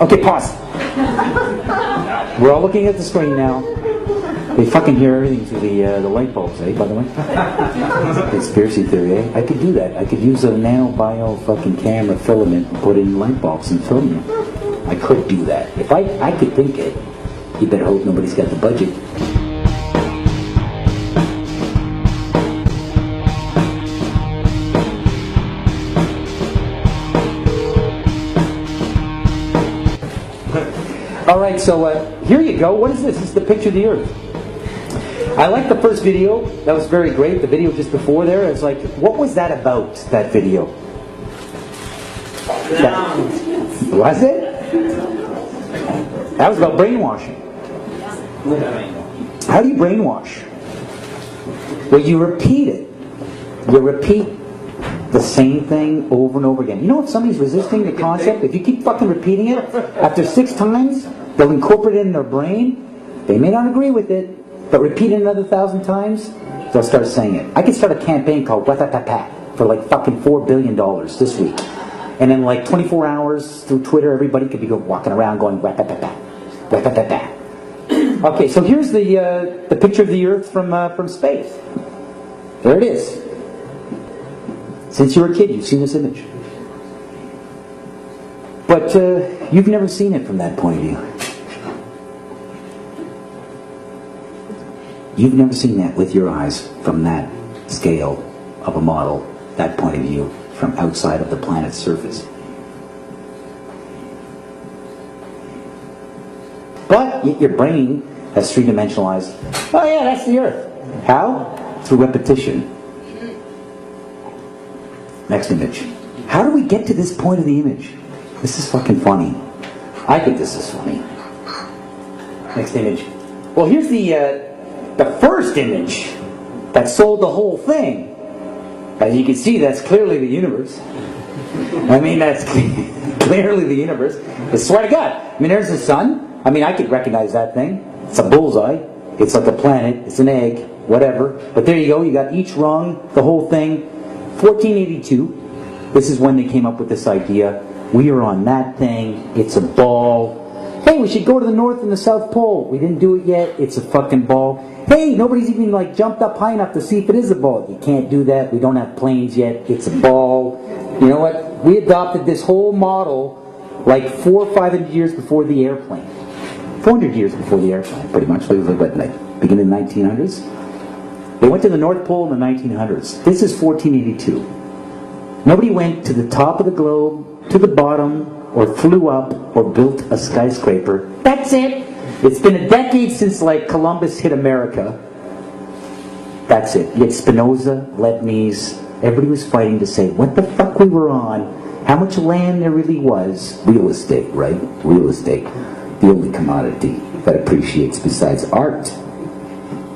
Okay, pause. We're all looking at the screen now. They fucking hear everything through the light bulbs, eh, by the way? Conspiracy theory, eh? I could do that. I could use a nanobio fucking camera filament and put in light bulbs and film you. I could do that. If I could think it, you better hope nobody's got the budget. Alright, so here you go. What is this? This is the picture of the Earth. I like the first video. That was very great. The video just before there, it's like, what was that about, that video? Was it? That was about brainwashing. How do you brainwash? Well, you repeat it. You repeat the same thing over and over again. You know if somebody's resisting the concept, if you keep fucking repeating it, after 6 times, they'll incorporate it in their brain. They may not agree with it, but repeat it another 1,000 times, they'll start saying it. I could start a campaign called Watatata for like fucking $4 billion this week. And in like 24 hours through Twitter, everybody could be walking around going Watatata, Watatata. Okay, so here's the picture of the Earth from space. There it is. Since you were a kid, you've seen this image. But you've never seen it from that point of view. You've never seen that with your eyes from that scale of a model, that point of view, from outside of the planet's surface. But yet your brain has three-dimensionalized, oh yeah, that's the Earth. How? Through repetition. Next image. How do we get to this point of the image? This is fucking funny. I think this is funny. Next image. Well, here's the first image that sold the whole thing. As you can see, that's clearly the universe. I mean, that's clearly the universe. I swear to God. I mean, there's the sun. I mean, I could recognize that thing. It's a bullseye. It's like a planet. It's an egg. Whatever. But there you go. You got each rung, the whole thing. 1482. This is when they came up with this idea. We are on that thing. It's a ball. Hey, we should go to the North and the South Pole. We didn't do it yet. It's a fucking ball. Hey, nobody's even like jumped up high enough to see if it is a ball. You can't do that. We don't have planes yet. It's a ball. You know what? We adopted this whole model like 400 or 500 years before the airplane. 400 years before the airplane, pretty much. It was like beginning of the 1900s. They went to the North Pole in the 1900s. This is 1482. Nobody went to the top of the globe, to the bottom, or flew up, or built a skyscraper. That's it. It's been a decade since like Columbus hit America. That's it. Yet Spinoza, Leibniz, everybody was fighting to say what the fuck we were on, how much land there really was. Real estate, right? Real estate. The only commodity that appreciates besides art.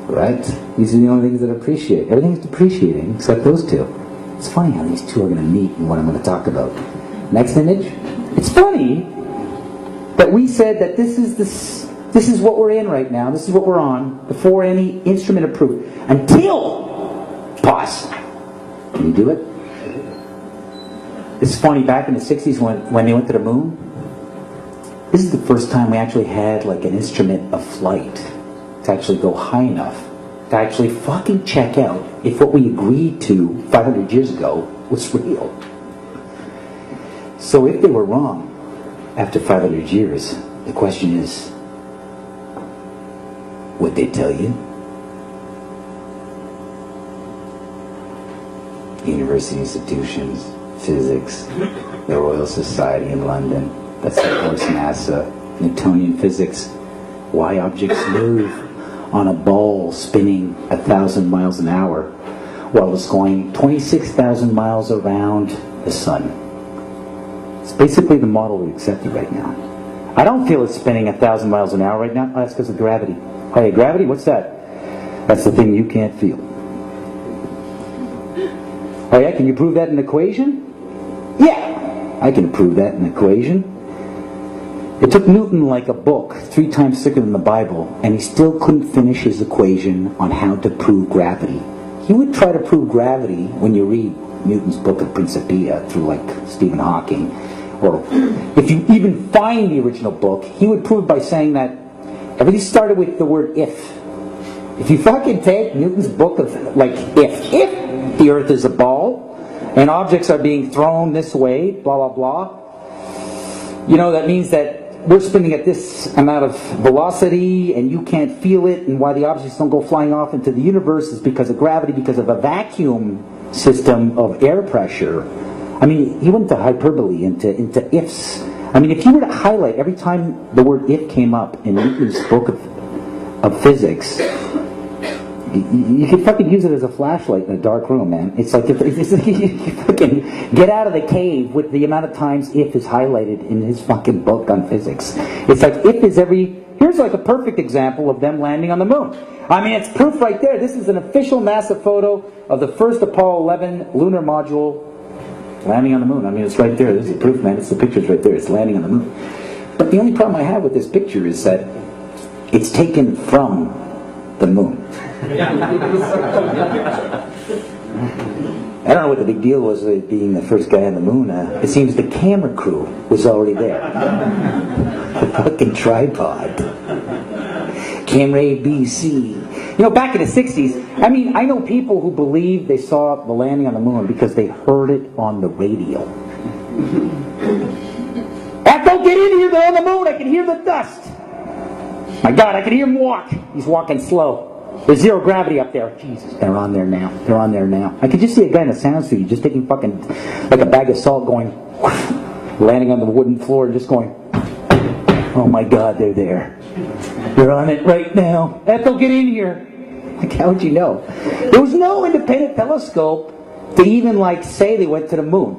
Right? These are the only things that appreciate. Everything's depreciating except those two. It's funny how these two are going to meet and what I'm going to talk about. Next image. It's funny that we said that this is what we're in right now. This is what we're on before any instrument approved. Until pause. Can you do it? It's funny. Back in the 60s when they went to the moon, this is the first time we actually had like an instrument of flight to actually go high enough to actually fucking check out if what we agreed to 500 years ago was real. So if they were wrong after 500 years, the question is, would they tell you? University institutions, physics, the Royal Society in London, that's of course NASA, Newtonian physics, why objects move on a ball spinning 1,000 miles an hour while it's going 26,000 miles around the sun. It's basically the model we accepted right now. I don't feel it's spinning 1,000 miles an hour right now. Oh, that's because of gravity. Hey, gravity, what's that? That's the thing you can't feel. Oh yeah, can you prove that in an equation? Yeah, I can prove that in an equation. It took Newton like a book 3 times thicker than the Bible, and he still couldn't finish his equation on how to prove gravity. He would try to prove gravity when you read Newton's book of Principia through like Stephen Hawking, or if you even find the original book, he would prove it by saying that everything started with the word if. If you fucking take Newton's book of, like, if the earth is a ball and objects are being thrown this way, blah, blah, blah, you know, that means that we're spinning at this amount of velocity and you can't feel it, and why the objects don't go flying off into the universe is because of gravity, because of a vacuum system of air pressure. I mean, he went to hyperbole, into ifs. I mean, if you were to highlight every time the word if came up in Newton's book of physics, you could fucking use it as a flashlight in a dark room, man. It's like you fucking get out of the cave with the amount of times if is highlighted in his fucking book on physics. It's like if is every... Here's like a perfect example of them landing on the moon. I mean, it's proof right there. This is an official NASA photo of the first Apollo 11 lunar module landing on the moon. I mean, it's right there. This is proof, man. It's the picture's right there. It's landing on the moon. But the only problem I have with this picture is that it's taken from the moon. I don't know what the big deal was with being the first guy on the moon. It seems the camera crew was already there. The fucking tripod. Camera A, B, C. You know, back in the 60s, I mean, I know people who believe they saw the landing on the moon because they heard it on the radio. Don't get in here, they're on the moon, I can hear the dust. My God, I can hear him walk. He's walking slow. There's zero gravity up there. Jesus, they're on there now. They're on there now. I could just see a guy in a sound suit just taking fucking, like a bag of salt going, landing on the wooden floor and just going, oh my God, they're there. They're on it right now. Ethel, get in here. Like, how would you know? There was no independent telescope to even, like, say they went to the moon.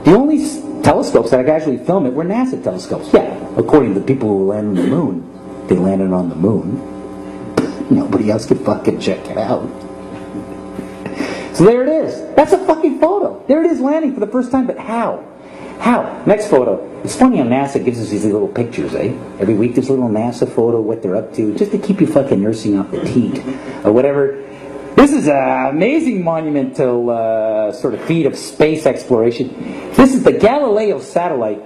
The only telescopes that could actually film it were NASA telescopes. Yeah, according to the people who landed on the moon, they landed on the moon. Nobody else could fucking check it out. So there it is. That's a fucking photo. There it is landing for the first time, but how? How? Next photo. It's funny how NASA gives us these little pictures, eh? Every week there's a little NASA photo, what they're up to, just to keep you fucking nursing up the teat or whatever. This is an amazing monumental sort of feat of space exploration. This is the Galileo satellite.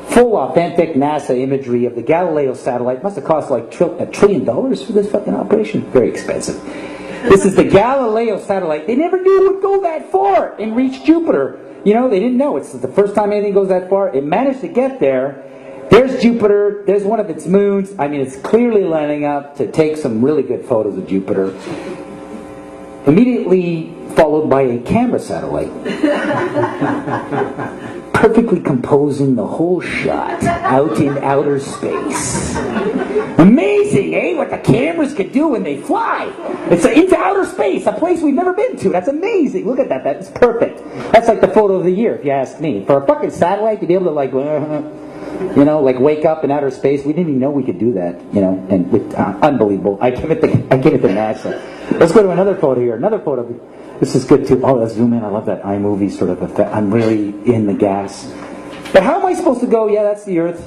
Full authentic NASA imagery of the Galileo satellite. Must have cost like $1 trillion for this fucking operation. Very expensive. This is the Galileo satellite. They never knew it would go that far and reach Jupiter. You know, they didn't know. It's the first time anything goes that far. It managed to get there. There's Jupiter. There's one of its moons. I mean, it's clearly lining up to take some really good photos of Jupiter. Immediately followed by a camera satellite. Perfectly composing the whole shot out in outer space. Amazing, eh? What the cameras can do when they fly. It's into outer space, a place we've never been to. That's amazing. Look at that. That's perfect. That's like the photo of the year, if you ask me. For a fucking satellite to be able to, like, you know, like wake up in outer space. We didn't even know we could do that, you know, and with, unbelievable. I give it to NASA. Let's go to another photo here. Another photo. This is good too. Oh, let's zoom in. I love that iMovie sort of effect. I'm really in the gas. But how am I supposed to go? Yeah, that's the Earth.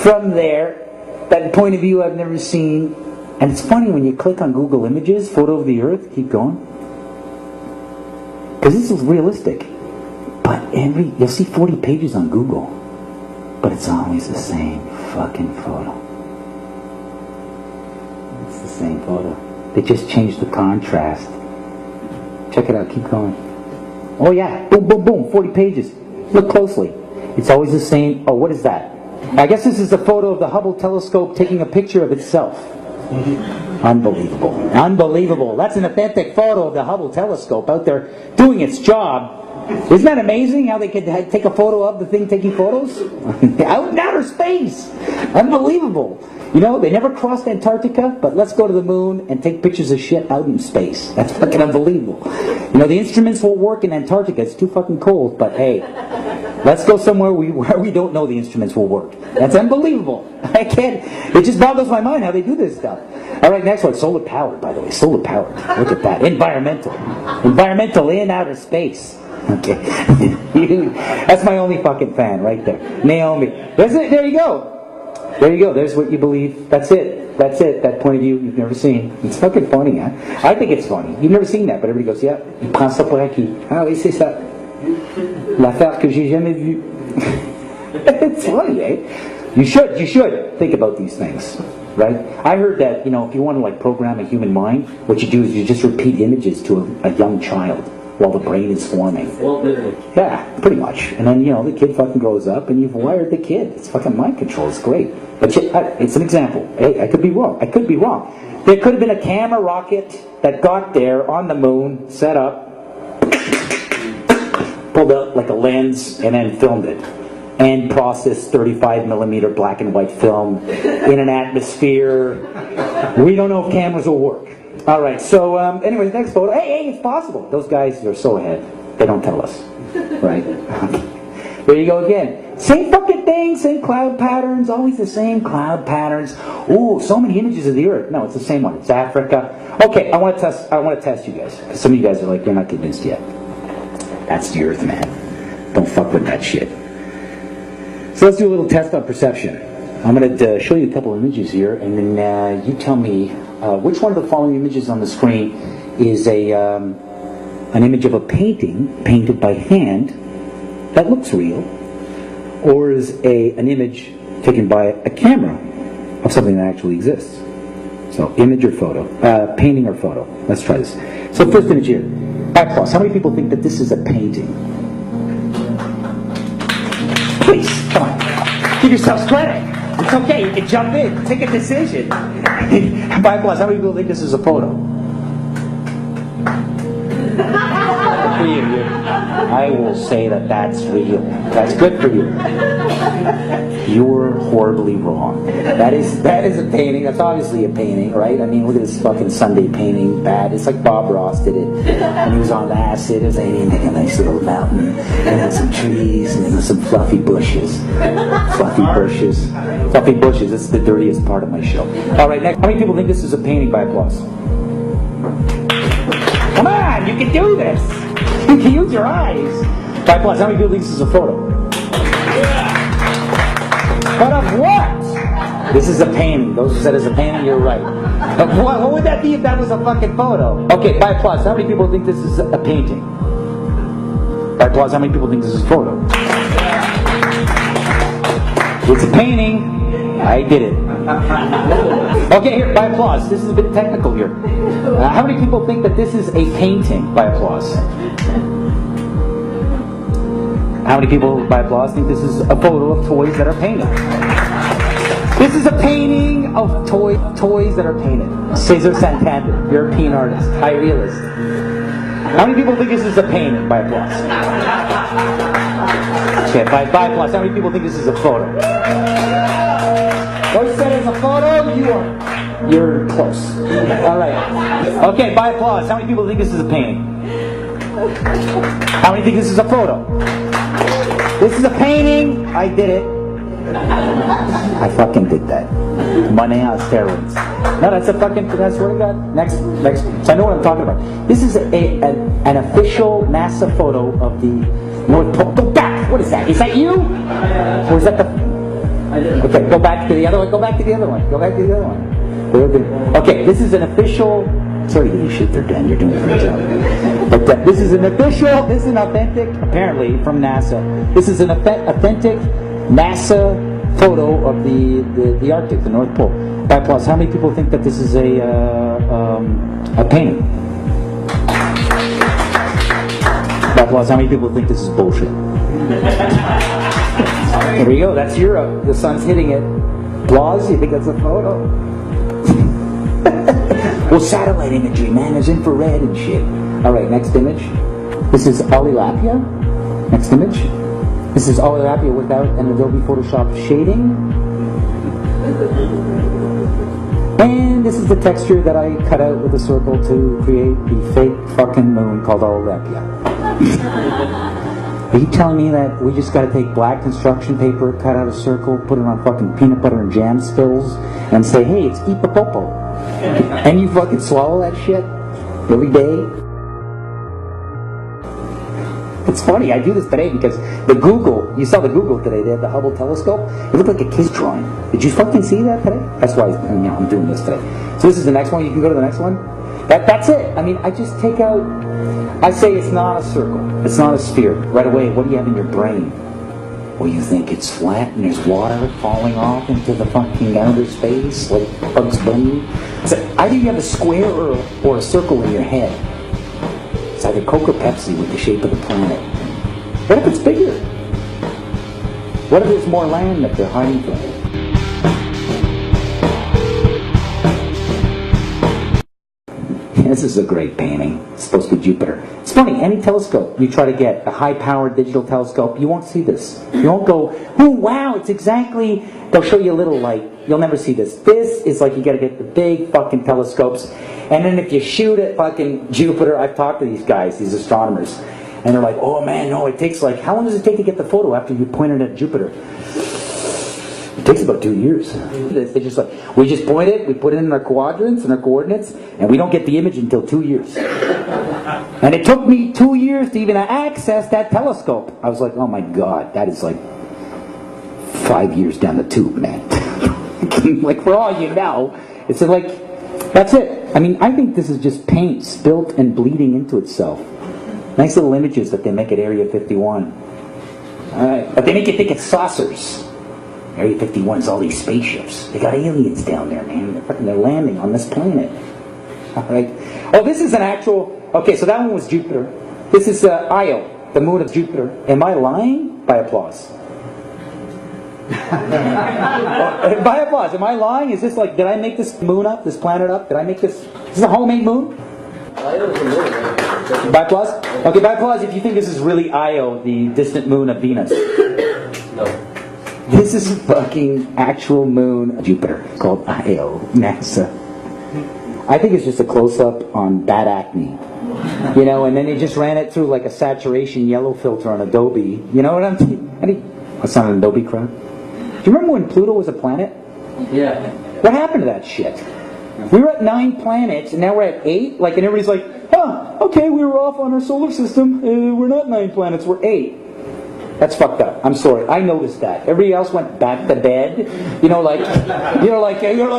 From there, that point of view I've never seen. And it's funny when you click on Google Images, photo of the Earth. Keep going. Because this is realistic. But you'll see 40 pages on Google. But it's always the same fucking photo. It's the same photo. They just changed the contrast. Check it out, keep going. Oh yeah, boom, boom, boom, 40 pages. Look closely. It's always the same. Oh, what is that? I guess this is a photo of the Hubble telescope taking a picture of itself. Unbelievable. Unbelievable. That's an authentic photo of the Hubble telescope out there doing its job. Isn't that amazing how they could take a photo of the thing taking photos? Out in outer space. Unbelievable. You know, they never crossed Antarctica, but let's go to the moon and take pictures of shit out in space. That's fucking unbelievable. You know, the instruments will work in Antarctica. It's too fucking cold, but hey, let's go somewhere where we don't know the instruments will work. That's unbelievable. I can't, it just boggles my mind how they do this stuff. All right, next one, solar powered, by the way. Solar powered. Look at that. Environmental. Environmental in outer space. Okay. That's my only fucking fan right there. Naomi. There you go. There you go. There's what you believe. That's it. That's it. That point of view you've never seen. It's fucking funny, huh? I think it's funny. You've never seen that, but everybody goes, yeah. Il prend ça pour acquis. Ah oui, c'est ça. L'affaire que j'ai jamais vue. It's funny, eh? You should think about these things, right? I heard that, if you want to like program a human mind, what you do is you just repeat images to a young child while the brain is forming. Yeah, pretty much. And then, the kid fucking grows up and you've wired the kid. It's fucking mind control. It's great. But it's an example. Hey, I could be wrong. There could have been a camera rocket that got there on the moon, set up, pulled out like a lens, and then filmed it. And processed 35mm black and white film in an atmosphere. We don't know if cameras will work. All right, so anyways, next photo. Hey, it's possible. Those guys are so ahead. They don't tell us, right? There you go again. Same fucking thing, same cloud patterns, always the same cloud patterns. Ooh, so many images of the Earth. No, it's the same one. It's Africa. Okay, I want to test you guys. Some of you guys are like, you're not convinced yet. That's the Earth, man. Don't fuck with that shit. So let's do a little test on perception. I'm going to show you a couple of images here, and then you tell me which one of the following images on the screen is an image of a painting painted by hand that looks real, or is an image taken by a camera of something that actually exists. So image or photo, painting or photo. Let's try this. So first image here. Applause. How many people think that this is a painting? Please, come on. Give yourselves credit. It's okay, you can jump in, take a decision. By applause, how many people think this is a photo? Good for you. I will say that that's real. That's good for you. You're horribly wrong. That is a painting. That's obviously a painting, right? I mean, look at this fucking Sunday painting. Bad. It's like Bob Ross did it. And he was on acid. It was like, make a nice little mountain. And then some trees. And then some fluffy bushes. Fluffy bushes. It's the dirtiest part of my show. All right, next. How many people think this is a painting? By applause. Come on, you can do this. You can use your eyes. By applause. How many people think this is a photo? But of what? This is a painting. Those who said it's a painting, you're right. But what would that be if that was a fucking photo? Okay, by applause, how many people think this is a painting? By applause, how many people think this is a photo? It's a painting. I did it. Okay, here, by applause. This is a bit technical here. How many people think that this is a painting? By applause. How many people, by applause, think this is a photo of toys that are painted? This is a painting of toys that are painted. Cesar Santander, European artist, high realist. How many people think this is a painting? By applause. Okay, by applause, how many people think this is a photo? Those said it's a photo, you're close. All right. Okay, by applause, how many people think this is a painting? How many think this is a photo? This is a painting. I did it. I fucking did that. Money on steroids. No, that's a fucking. I swear to God. Next. So I know what I'm talking about. This is an official NASA photo of the North Pole. Go back. What is that? Is that you? Or is that the? Okay, go back to the other one. Go back to the other one. Okay, this is an official. Sorry, you shit there, Dan. You're doing a great job. But this is an authentic, apparently, from NASA. This is an authentic NASA photo of the Arctic, the North Pole. By applause, how many people think that this is a painting? By applause, how many people think this is bullshit? There we go. That's Europe. The sun's hitting it. Applause. You think that's a photo? Well, satellite imagery, man. There's infrared and shit. All right, next image. This is Olilapia. Next image. This is Olilapia without an Adobe Photoshop shading. And this is the texture that I cut out with a circle to create the fake fucking moon called Olilapia. Are you telling me that we just gotta take black construction paper, cut out a circle, put it on fucking peanut butter and jam spills, and say, hey, it's Ipapopo? And you fucking swallow that shit every day? It's funny, I do this today because you saw the Google today, they had the Hubble telescope. It looked like a kid's drawing. Did you fucking see that today? That's why I'm doing this today. So this is the next one, you can go to the next one. That's it. I mean, I just take out I say it's not a circle. It's not a sphere. Right away, what do you have in your brain? Well, you think it's flat and there's water falling off into the fucking outer space like Bugs Bunny? So either you have a square or a circle in your head. It's either Coke or Pepsi with the shape of the planet. What if it's bigger? What if there's more land that they're hiding from? This is a great painting. It's supposed to be Jupiter. It's funny, any telescope you try to get, a high-powered digital telescope, you won't see this. You won't go, oh wow, it's exactly... They'll show you a little light. You'll never see this. This is like you gotta get the big fucking telescopes. And then if you shoot at fucking Jupiter, I've talked to these guys, these astronomers, and they're like, oh man, no, it takes like... How long does it take to get the photo after you point it at Jupiter? It takes about 2 years. They just like, we just point it, we put it in our quadrants and our coordinates, and we don't get the image until 2 years. And it took me 2 years to even access that telescope. I was like, oh my god, that is like 5 years down the tube, man. Like, for all you know, it's like, that's it. I mean, I think this is just paint spilt and bleeding into itself. Nice little images that they make at Area 51. But they make you think it's saucers. Area 51 is all these spaceships. They got aliens down there, man. They're landing on this planet. Alright. Oh, this is an actual... Okay, so that one was Jupiter. This is Io, the moon of Jupiter. Am I lying? By applause. By applause. Am I lying? Is this like... Did I make this moon up? This planet up? Did I make this... Is this a homemade moon? By applause? Okay, by applause if you think this is really Io, the distant moon of Venus. No. This is a fucking actual moon of Jupiter called Io, NASA. I think it's just a close-up on bad acne. You know, and then they just ran it through like a saturation yellow filter on Adobe. You know what I'm saying? That's not an Adobe crowd. Do you remember when Pluto was a planet? Yeah. What happened to that shit? We were at 9 planets, and now we're at 8? Like, and everybody's like, huh, okay, we were off on our solar system. We're not 9 planets, we're 8. That's fucked up. I'm sorry. I noticed that. Everybody else went back to bed. You know, like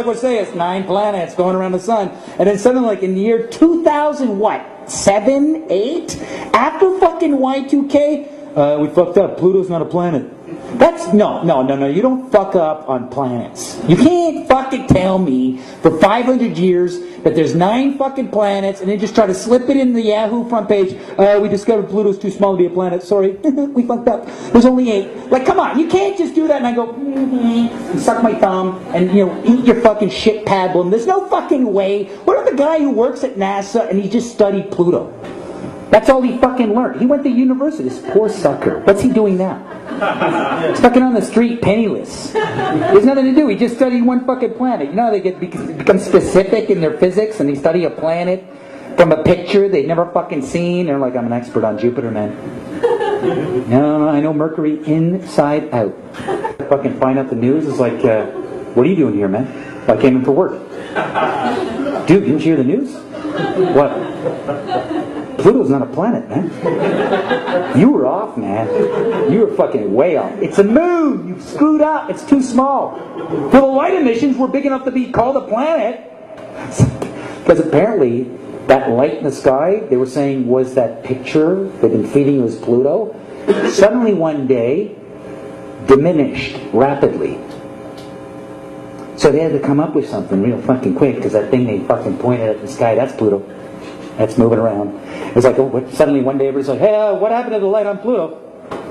what's say it's 9 planets going around the sun, and then suddenly, like in the year 2000, what? 7, 8? After fucking Y2K, we fucked up. Pluto's not a planet. That's no. You don't fuck up on planets. You can't fucking tell me for 500 years that there's 9 fucking planets and then just try to slip it in the Yahoo front page. We discovered Pluto's too small to be a planet. Sorry, we fucked up. There's only 8. Like, come on, you can't just do that and I go, and suck my thumb and, you know, eat your fucking shit pablum. There's no fucking way. What if the guy who works at NASA and he just studied Pluto? That's all he fucking learned. He went to university. This poor sucker. What's he doing now? He's fucking on the street, penniless. There's nothing to do. He just studied one fucking planet. You know how they become specific in their physics and they study a planet from a picture they've never fucking seen. They're like, I'm an expert on Jupiter, man. No, I know Mercury inside out. Fucking find out the news. It's like, what are you doing here, man? I came in for work. Dude, didn't you hear the news? What? Pluto's not a planet, man. You were off, man. You were fucking way off. It's a moon. You screwed up. It's too small. For the light emissions were big enough to be called a planet. Because apparently, that light in the sky, they were saying was that picture they've been feeding you as Pluto, suddenly one day diminished rapidly. So they had to come up with something real fucking quick, because that thing they fucking pointed at the sky, that's Pluto. That's moving around. It's like, oh, suddenly one day everybody's like, hey, what happened to the light on Pluto?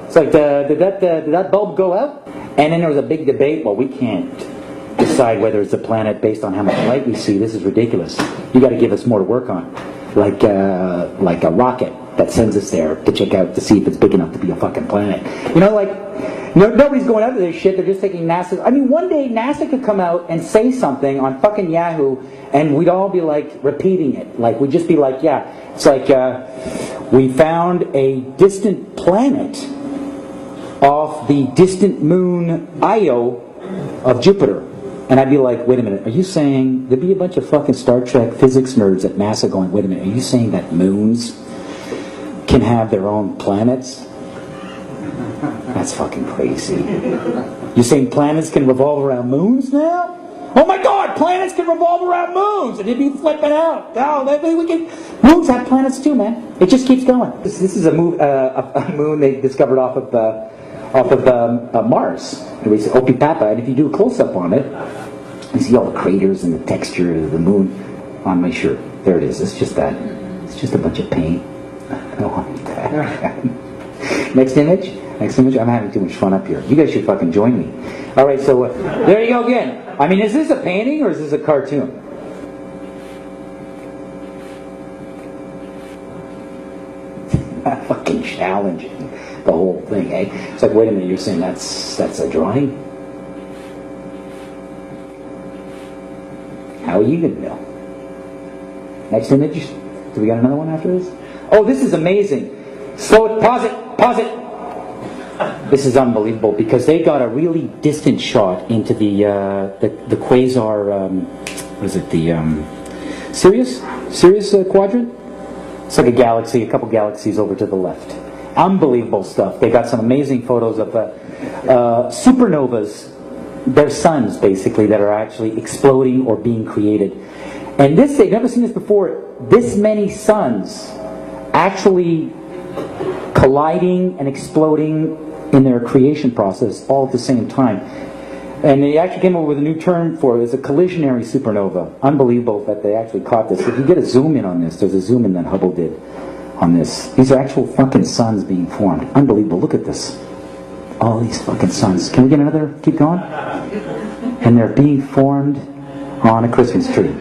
It's like, did that bulb go out? And then there was a big debate. Well, we can't decide whether it's a planet based on how much light we see. This is ridiculous. You got to give us more to work on, like a rocket that sends us there to check out to see if it's big enough to be a fucking planet. You know, like, nobody's going after this shit. They're just taking NASA. I mean, one day NASA could come out and say something on fucking Yahoo, and we'd all be like repeating it. Like, we'd just be like, yeah, it's like we found a distant planet off the distant moon Io of Jupiter. And I'd be like, wait a minute, are you saying, there'd be a bunch of fucking Star Trek physics nerds at NASA going, wait a minute, are you saying that moons can have their own planets? That's fucking crazy. You're saying planets can revolve around moons now? Oh my God, planets can revolve around moons, and they'd be flipping out. Oh, moons have planets too, man. It just keeps going. This is a moon they discovered off of Mars. And we say Opipapa, and if you do a close-up on it, you see all the craters and the texture of the moon on my shirt. There it is. It's just that. It's just a bunch of paint. I don't want that. Next image. Next image. I'm having too much fun up here. You guys should fucking join me. All right, so there you go again. I mean, is this a painting or is this a cartoon? Fucking challenging the whole thing, eh? It's like, wait a minute, you're saying that's a drawing? How are you gonna know? Next image. Do we got another one after this? Oh, this is amazing. Slow it. Pause it. Pause it. This is unbelievable because they got a really distant shot into the quasar. What is it? The Sirius quadrant. It's like a galaxy, a couple galaxies over to the left. Unbelievable stuff. They got some amazing photos of supernovas. They're suns, basically, that are actually exploding or being created. And this, they've never seen this before. This many suns actually colliding and exploding in their creation process all at the same time. And they actually came up with a new term for it. It's a collisionary supernova. Unbelievable that they actually caught this. If you get a zoom in on this, there's a zoom in that Hubble did on this. These are actual fucking suns being formed. Unbelievable. Look at this. All these fucking suns. Can we get another? Keep going. And they're being formed on a Christmas tree.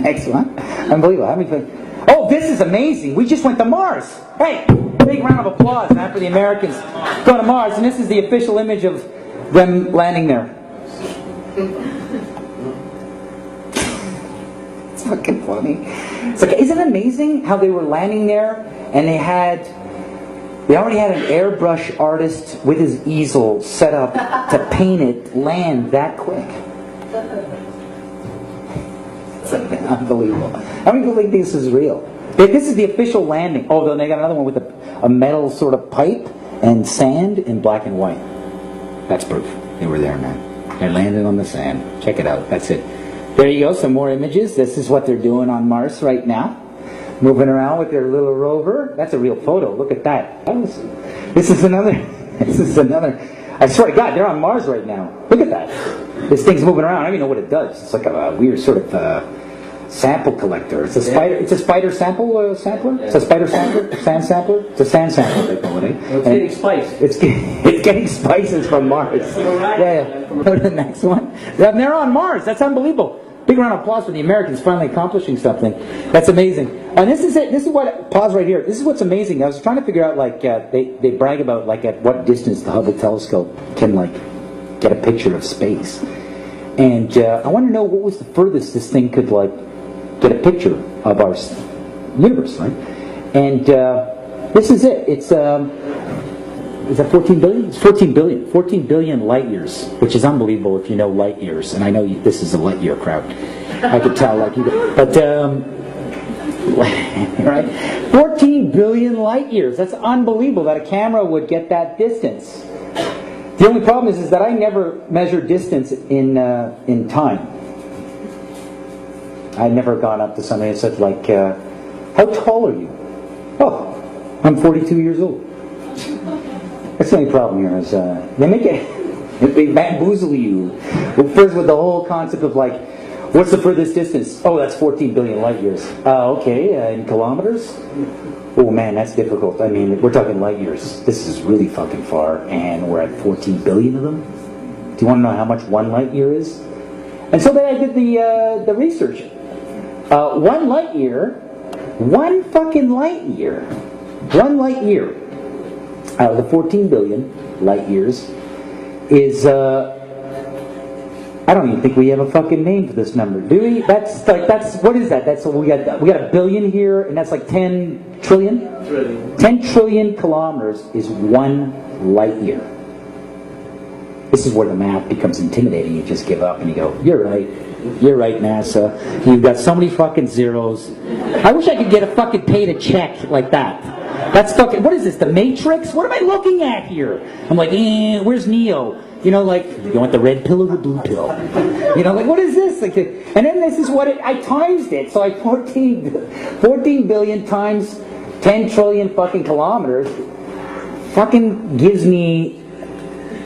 Next one. Unbelievable. How many things? Oh, this is amazing. We just went to Mars. Hey, big round of applause now for the Americans going to Mars. And this is the official image of them landing there. It's fucking funny. It's like, isn't it amazing how they were landing there and they already had an airbrush artist with his easel set up to paint it land that quick. It's like unbelievable. How many people think this is real? This is the official landing. Oh, then they got another one with a metal sort of pipe and sand in black and white. That's proof. They were there, man. They landed on the sand. Check it out. That's it. There you go. Some more images. This is what they're doing on Mars right now. Moving around with their little rover. That's a real photo. Look at that. This is another. I swear to God, they're on Mars right now. Look at that. This thing's moving around. I don't even know what it does. It's like a weird sort of sample collector. It's a spider. It's a spider sampler. It's a spider sampler. Sand sampler. It's a sand sampler. They call it. It's getting spice. It's getting spices from Mars. Yeah. Go to the next one. They're on Mars. That's unbelievable. Big round of applause for the Americans finally accomplishing something. That's amazing. And this is it. This is what, pause right here. This is what's amazing. I was trying to figure out, like, they brag about, like, at what distance the Hubble telescope can, like, get a picture of space. And I want to know what was the furthest this thing could, like, get a picture of our universe, right? And this is it. It's, is that 14 billion? It's 14 billion. 14 billion light years, which is unbelievable if you know light years. And I know this is a light year crowd. I could tell, like you. But right, 14 billion light years. That's unbelievable that a camera would get that distance. The only problem is that I never measure distance in time. I've never gone up to somebody and said, like, how tall are you? Oh, I'm 42 years old. That's the only problem here is they bamboozle you. First with the whole concept of, like, what's the furthest distance? Oh, that's 14 billion light years. Okay, in kilometers? Oh man, that's difficult. I mean, we're talking light years. This is really fucking far, and we're at 14 billion of them. Do you want to know how much one light year is? And so then I did the research. One light year, one fucking light year, one light year out of the 14 billion light years is, I don't even think we have a fucking name for this number, do we? That's what is that? That's we got a billion here, and that's like 10 trillion? 10 trillion kilometers is one light year. This is where the math becomes intimidating. You just give up and you go, you're right. You're right, NASA. You've got so many fucking zeros. I wish I could get a fucking paid a check like that. That's fucking, what is this, the Matrix? What am I looking at here? I'm like, where's Neo? You know, like, you want the red pill or the blue pill? You know, like, what is this? Like, and then this is what I times it. So I 14 billion times 10 trillion fucking kilometers fucking gives me